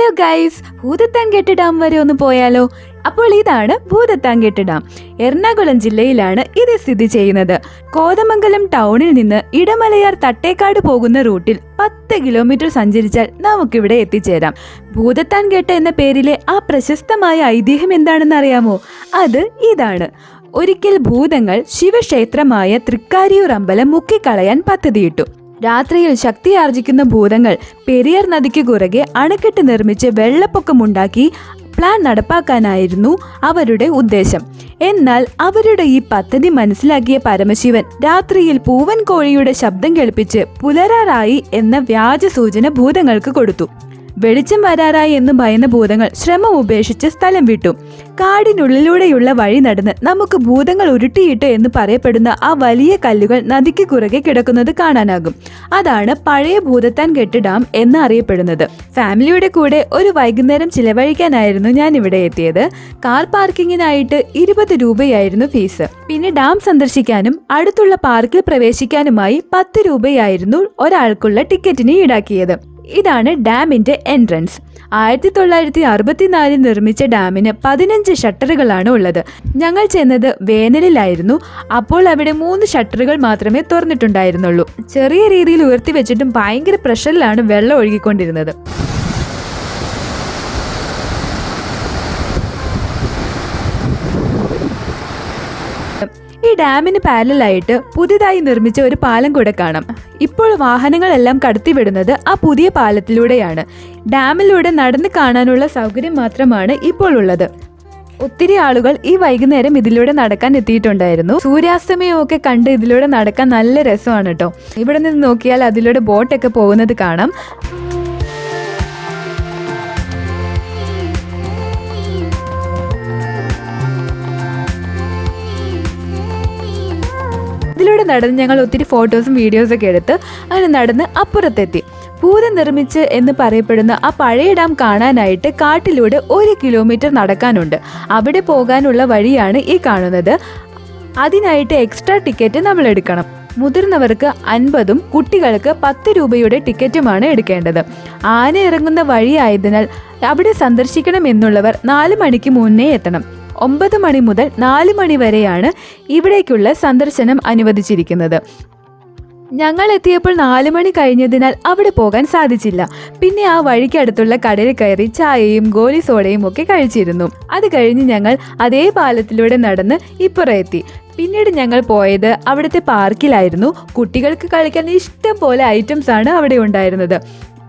Hello guys, Bhoothathankettu dam വരെ ഒന്ന് പോയാലോ? അപ്പോൾ ഇതാണ് ഭൂതത്താൻകെട്ട് ഡാം. എറണാകുളം ജില്ലയിലാണ് ഇത് സ്ഥിതി ചെയ്യുന്നത്. കോതമംഗലം ടൗണിൽ നിന്ന് ഇടമലയാർ തട്ടേക്കാട് പോകുന്ന റൂട്ടിൽ 10 കിലോമീറ്റർ സഞ്ചരിച്ചാൽ നമുക്കിവിടെ എത്തിച്ചേരാം. ഭൂതത്താൻകെട്ട് എന്ന പേരിലെ ആ പ്രശസ്തമായ ഐതിഹ്യം എന്താണെന്ന് അറിയാമോ? അത് ഇതാണ്. ഒരിക്കൽ ഭൂതങ്ങൾ ശിവക്ഷേത്രമായ തൃക്കാരിയൂർ അമ്പലം മുക്കിക്കളയാൻ പദ്ധതിയിട്ടു. രാത്രിയിൽ ശക്തിയാർജിക്കുന്ന ഭൂതങ്ങൾ പെരിയാർ നദിക്ക് കുറുകെ അണക്കെട്ട് നിർമ്മിച്ച് വെള്ളപ്പൊക്കമുണ്ടാക്കി പ്ലാൻ നടപ്പാക്കാനായിരുന്നു അവരുടെ ഉദ്ദേശം. എന്നാൽ അവരുടെ ഈ പദ്ധതി മനസ്സിലാക്കിയ പരമശിവൻ രാത്രിയിൽ പൂവൻ കോഴിയുടെ ശബ്ദം കേൾപ്പിച്ച് പുലരാറായി എന്ന വ്യാജ സൂചന ഭൂതങ്ങൾക്ക് കൊടുത്തു. വെളിച്ചം വരാറായി എന്ന് ഭയന്ന ഭൂതങ്ങൾ ശ്രമം ഉപേക്ഷിച്ച് സ്ഥലം വിട്ടു. കാടിനുള്ളിലൂടെയുള്ള വഴി നടന്ന് നമുക്ക് ഭൂതങ്ങൾ ഉരുട്ടിയിട്ട് എന്ന് പറയപ്പെടുന്ന ആ വലിയ കല്ലുകൾ നദിക്ക് കുറുകെ കിടക്കുന്നത് കാണാനാകും. അതാണ് പഴയ ഭൂതത്താൻകെട്ട് ഡാം എന്ന് അറിയപ്പെടുന്നത്. ഫാമിലിയുടെ കൂടെ ഒരു വൈകുന്നേരം ചിലവഴിക്കാനായിരുന്നു ഞാൻ ഇവിടെ എത്തിയത്. കാർ പാർക്കിങ്ങിനായിട്ട് 20 രൂപയായിരുന്നു ഫീസ്. പിന്നെ ഡാം സന്ദർശിക്കാനും അടുത്തുള്ള പാർക്കിൽ പ്രവേശിക്കാനുമായി 10 രൂപയായിരുന്നു ഒരാൾക്കുള്ള ടിക്കറ്റിന് ഈടാക്കിയത്. ഇതാണ് ഡാമിന്റെ എൻട്രൻസ്. 1964 നിർമ്മിച്ച ഡാമിന് 15 ഷട്ടറുകളാണ് ഉള്ളത്. ഞങ്ങൾ ചെന്നത് വേനലിലായിരുന്നു. അപ്പോൾ അവിടെ 3 ഷട്ടറുകൾ മാത്രമേ തുറന്നിട്ടുണ്ടായിരുന്നുള്ളൂ. ചെറിയ രീതിയിൽ ഉയർത്തി വെച്ചിട്ടും ഭയങ്കര പ്രഷറിലാണ് വെള്ളം ഒഴുകിക്കൊണ്ടിരുന്നത്. ഈ ഡാമിന് പാരലായിട്ട് പുതിയതായി നിർമ്മിച്ച ഒരു പാലം കൂടെ കാണാം. ഇപ്പോൾ വാഹനങ്ങളെല്ലാം കടത്തിവിടുന്നത് ആ പുതിയ പാലത്തിലൂടെയാണ്. ഡാമിലൂടെ നടന്ന് കാണാനുള്ള സൗകര്യം മാത്രമാണ് ഇപ്പോൾ ഉള്ളത്. ഒത്തിരി ആളുകൾ ഈ വൈകുന്നേരം ഇതിലൂടെ നടക്കാൻ എത്തിയിട്ടുണ്ടായിരുന്നു. സൂര്യാസ്തമയമൊക്കെ കണ്ട് ഇതിലൂടെ നടക്കാൻ നല്ല രസമാണ് കേട്ടോ. ഇവിടെ നിന്ന് നോക്കിയാൽ അതിലൂടെ ബോട്ടൊക്കെ പോകുന്നത് കാണാം. ഇതിലൂടെ നടന്ന് ഞങ്ങൾ ഒത്തിരി ഫോട്ടോസും വീഡിയോസൊക്കെ എടുത്ത് അങ്ങനെ നടന്ന് അപ്പുറത്തെത്തി. ഭൂതം നിർമ്മിച്ച് എന്ന് പറയപ്പെടുന്ന ആ പഴയ ഡാം കാണാനായിട്ട് കാട്ടിലൂടെ 1 കിലോമീറ്റർ നടക്കാനുണ്ട്. അവിടെ പോകാനുള്ള വഴിയാണ് ഈ കാണുന്നത്. അതിനായിട്ട് എക്സ്ട്രാ ടിക്കറ്റ് നമ്മൾ എടുക്കണം. മുതിർന്നവർക്ക് 50ഉം കുട്ടികൾക്ക് 10 രൂപയുടെ ടിക്കറ്റുമാണ് എടുക്കേണ്ടത്. ആന ഇറങ്ങുന്ന വഴിയായതിനാൽ അവിടെ സന്ദർശിക്കണം എന്നുള്ളവർ 4 മണിക്ക് മുന്നേ എത്തണം. 9 മണി മുതൽ 4 മണി വരെയാണ് ഇവിടേക്കുള്ള സന്ദർശനം അനുവദിച്ചിരിക്കുന്നത്. ഞങ്ങൾ എത്തിയപ്പോൾ 4 മണി കഴിഞ്ഞതിനാൽ അവിടെ പോകാൻ സാധിച്ചില്ല. പിന്നെ ആ വഴിക്കടുത്തുള്ള കടയിൽ കയറി ചായയും ഗോലി സോഡയും ഒക്കെ കഴിച്ചിരുന്നു. അത് കഴിഞ്ഞ് ഞങ്ങൾ അതേ പാലത്തിലൂടെ നടന്ന് ഇപ്പുറം എത്തി. പിന്നീട് ഞങ്ങൾ പോയത് അവിടുത്തെ പാർക്കിലായിരുന്നു. കുട്ടികൾക്ക് കളിക്കാൻ ഇഷ്ടം പോലെ ഐറ്റംസ് ആണ് അവിടെ ഉണ്ടായിരുന്നത്.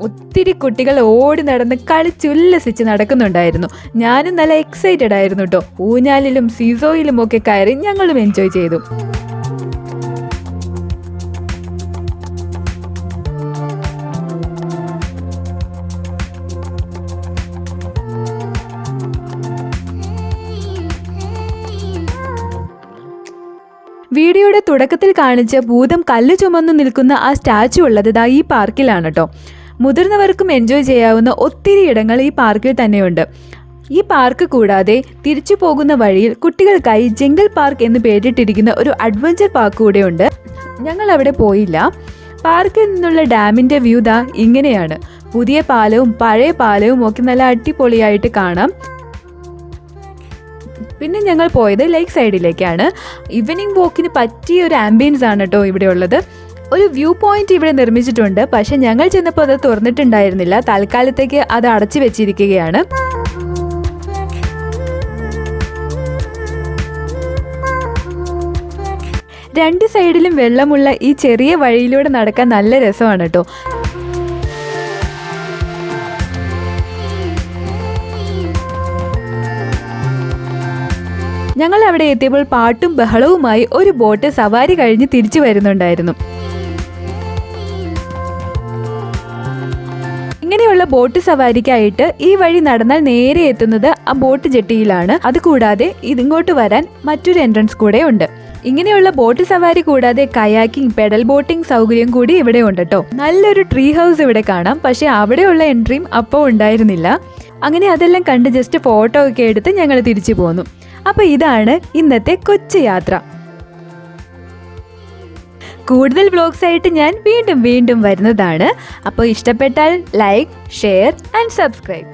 ഒത്തിരി കുട്ടികൾ ഓടി നടന്ന് കളിച്ചുല്ലസിച്ച് നടക്കുന്നുണ്ടായിരുന്നു. ഞാനും നല്ല എക്സൈറ്റഡ് ആയിരുന്നു കേട്ടോ. ഊഞ്ഞാലിലും സീസോയിലും ഒക്കെ കയറി ഞങ്ങളും എൻജോയ് ചെയ്തു. വീഡിയോയുടെ തുടക്കത്തിൽ കാണിച്ച ഭൂതം കല്ല് ചുമന്നു നിൽക്കുന്ന ആ സ്റ്റാച്ചു ഉള്ളത് ഈ പാർക്കിലാണ് കേട്ടോ. മുതിർന്നവർക്കും എൻജോയ് ചെയ്യാവുന്ന ഒത്തിരി ഇടങ്ങൾ ഈ പാർക്കിൽ തന്നെയുണ്ട്. ഈ പാർക്ക് കൂടാതെ തിരിച്ചു പോകുന്ന വഴിയിൽ കുട്ടികൾക്കായി ജംഗിൾ പാർക്ക് എന്ന് പേരിട്ടിരിക്കുന്ന ഒരു അഡ്വഞ്ചർ പാർക്ക് കൂടെ ഉണ്ട്. ഞങ്ങൾ അവിടെ പോയില്ല. പാർക്കിൽ നിന്നുള്ള ഡാമിന്റെ വ്യൂ ഇങ്ങനെയാണ്. പുതിയ പാലവും പഴയ പാലവും ഒക്കെ നല്ല അടിപൊളിയായിട്ട് കാണാം. പിന്നെ ഞങ്ങൾ പോയത് ലേക്ക് സൈഡിലേക്കാണ്. ഈവനിങ് വാക്കിന് പറ്റിയ ഒരു ആംബിയൻസ് ആണ് കേട്ടോ ഇവിടെ ഉള്ളത്. ഒരു വ്യൂ പോയിന്റ് ഇവിടെ നിർമ്മിച്ചിട്ടുണ്ട്. പക്ഷെ ഞങ്ങൾ ചെന്നപ്പോൾ അത് തുറന്നിട്ടുണ്ടായിരുന്നില്ല. തൽക്കാലത്തേക്ക് അത് അടച്ചു വെച്ചിരിക്കുകയാണ്. രണ്ട് സൈഡിലും വെള്ളമുള്ള ഈ ചെറിയ വഴിയിലൂടെ നടക്കാൻ നല്ല രസമാണ് കേട്ടോ. ഞങ്ങൾ അവിടെ എത്തിയപ്പോൾ പാട്ടും ബഹളവുമായി ഒരു ബോട്ട് സവാരി കഴിഞ്ഞ് തിരിച്ചു വരുന്നുണ്ടായിരുന്നു. ഇങ്ങനെയുള്ള ബോട്ട് സവാരിക്കായിട്ട് ഈ വഴി നടന്നാൽ നേരെ എത്തുന്നത് ആ ബോട്ട് ജെട്ടിയിലാണ്. അതുകൂടാതെ ഇതിങ്ങോട്ട് വരാൻ മറ്റൊരു എൻട്രൻസ് കൂടെ ഉണ്ട്. ഇങ്ങനെയുള്ള ബോട്ട് സവാരി കൂടാതെ കയാക്കിംഗ്, പെഡൽ ബോട്ടിംഗ് സൗകര്യം കൂടി ഇവിടെ ഉണ്ട് കേട്ടോ. നല്ലൊരു ട്രീ ഹൗസ് ഇവിടെ കാണാം. പക്ഷെ അവിടെയുള്ള എൻട്രിയും അപ്പോൾ ഉണ്ടായിരുന്നില്ല. അങ്ങനെ അതെല്ലാം കണ്ട് ജസ്റ്റ് ഫോട്ടോ ഒക്കെ എടുത്ത് ഞങ്ങൾ തിരിച്ചു പോന്നു. അപ്പോൾ ഇതാണ് ഇന്നത്തെ കൊച്ചു യാത്ര. കൂടുതൽ വ്ലോഗ്സ് ആയിട്ട് ഞാൻ വീണ്ടും വരുന്നതാണ്. അപ്പോൾ ഇഷ്ടപ്പെട്ടാൽ ലൈക്ക്, ഷെയർ ആൻഡ് സബ്സ്ക്രൈബ്.